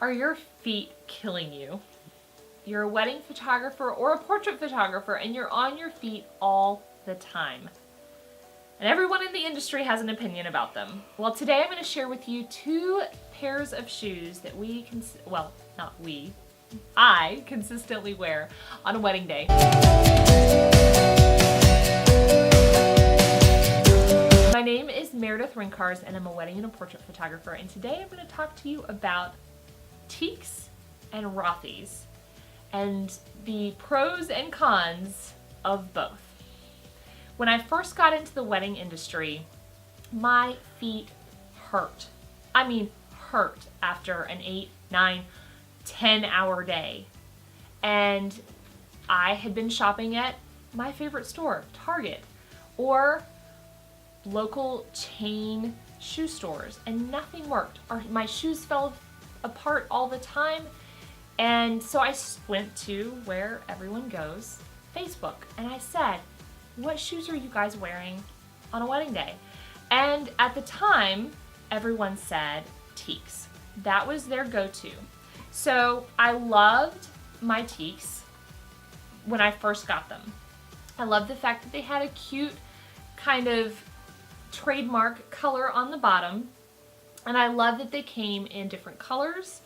Are your feet killing you? You're a wedding photographer or a portrait photographer and you're on your feet all the time. And everyone in the industry has an opinion about them. Well, today I'm going to share with you 2 pairs of shoes that I consistently wear on a wedding day. My name is Meredith Ryncarz and I'm a wedding and a portrait photographer, and today I'm going to talk to you about Tieks and Rothys and the pros and cons of both. When I first got into the wedding industry, my feet hurt. I mean, hurt after an 8, 9, 10-hour day. And I had been shopping at my favorite store, Target, or local chain shoe stores, and nothing worked. My shoes fell apart all the time. And so I went to where everyone goes, Facebook, and I said, what shoes are you guys wearing on a wedding day? And at the time, everyone said Tieks. That was their go-to. So I loved my Tieks when I first got them. I loved the fact that they had a cute kind of trademark color on the bottom, and I loved that they came in different colors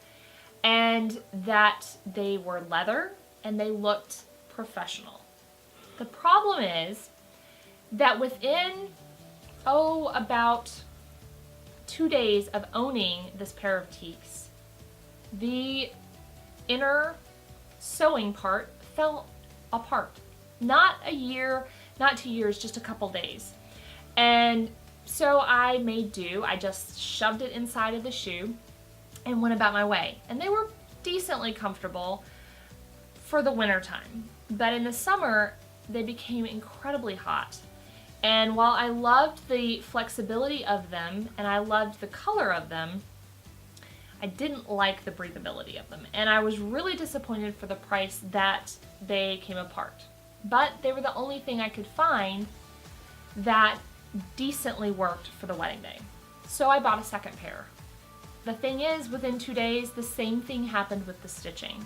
and that they were leather and they looked professional. The problem is that within, about 2 days of owning this pair of Tieks, the inner sewing part fell apart. Not a year, not 2 years, just a couple days. And so I made do. I just shoved it inside of the shoe and went about my way. And they were decently comfortable for the winter time. But in the summer, they became incredibly hot. And while I loved the flexibility of them and I loved the color of them, I didn't like the breathability of them. And I was really disappointed for the price that they came apart. But they were the only thing I could find that decently worked for the wedding day. So I bought a second pair. The thing is, within 2 days, the same thing happened with the stitching.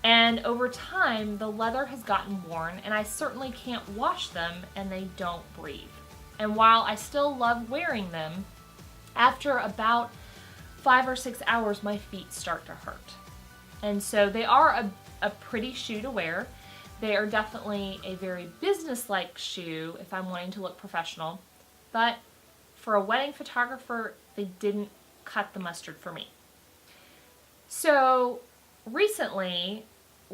And over time, the leather has gotten worn, and I certainly can't wash them, and they don't breathe. And while I still love wearing them, after about 5 or 6 hours, my feet start to hurt. And so they are a pretty shoe to wear. They are definitely a very business-like shoe if I'm wanting to look professional. But for a wedding photographer, they didn't cut the mustard for me. So recently,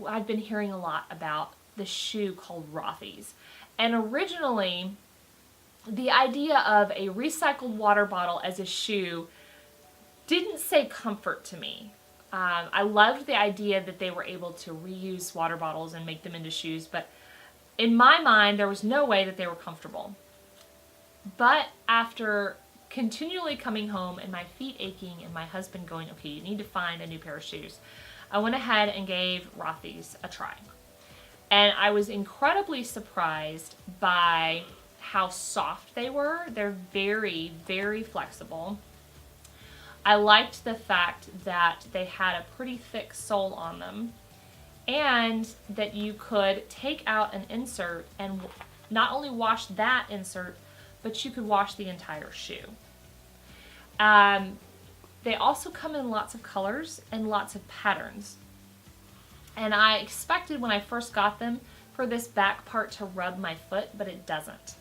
I've been hearing a lot about the shoe called Rothys. And originally, the idea of a recycled water bottle as a shoe didn't say comfort to me. I loved the idea that they were able to reuse water bottles and make them into shoes, but in my mind, there was no way that they were comfortable. But after continually coming home and my feet aching and my husband going, okay, you need to find a new pair of shoes, I went ahead and gave Rothys a try. And I was incredibly surprised by how soft they were. They're very, very flexible. I liked the fact that they had a pretty thick sole on them and that you could take out an insert and not only wash that insert, but you could wash the entire shoe. They also come in lots of colors and lots of patterns. And I expected when I first got them for this back part to rub my foot, but it doesn't.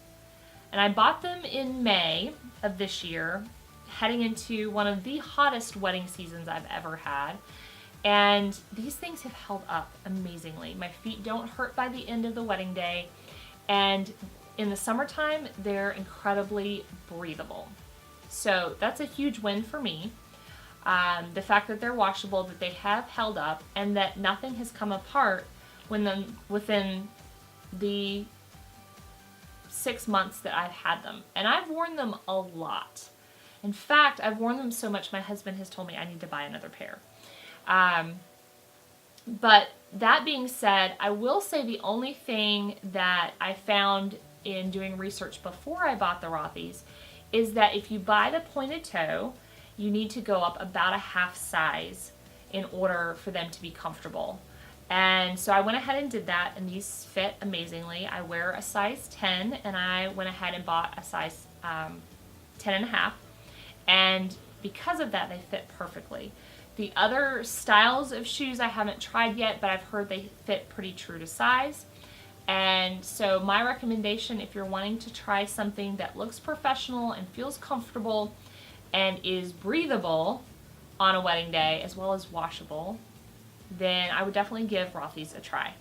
And I bought them in May of this year, heading into one of the hottest wedding seasons I've ever had. And these things have held up amazingly. My feet don't hurt by the end of the wedding day. And in the summertime, they're incredibly breathable. So that's a huge win for me. The fact that they're washable, that they have held up, and that nothing has come apart within the 6 months that I've had them. And I've worn them a lot. In fact, I've worn them so much my husband has told me I need to buy another pair. But that being said, I will say the only thing that I found in doing research before I bought the Rothys is that if you buy the pointed toe, you need to go up about a half size in order for them to be comfortable. And so I went ahead and did that, and these fit amazingly. I wear a size 10, and I went ahead and bought a size 10 and a half. And because of that, they fit perfectly. The other styles of shoes I haven't tried yet, but I've heard they fit pretty true to size. And so my recommendation, if you're wanting to try something that looks professional and feels comfortable and is breathable on a wedding day as well as washable, then I would definitely give Rothys a try.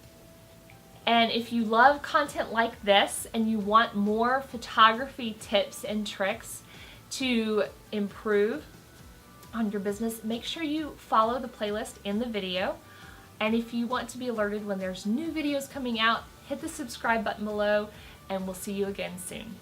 And if you love content like this and you want more photography tips and tricks to improve on your business, make sure you follow the playlist in the video. And if you want to be alerted when there's new videos coming out, hit the subscribe button below, and we'll see you again soon.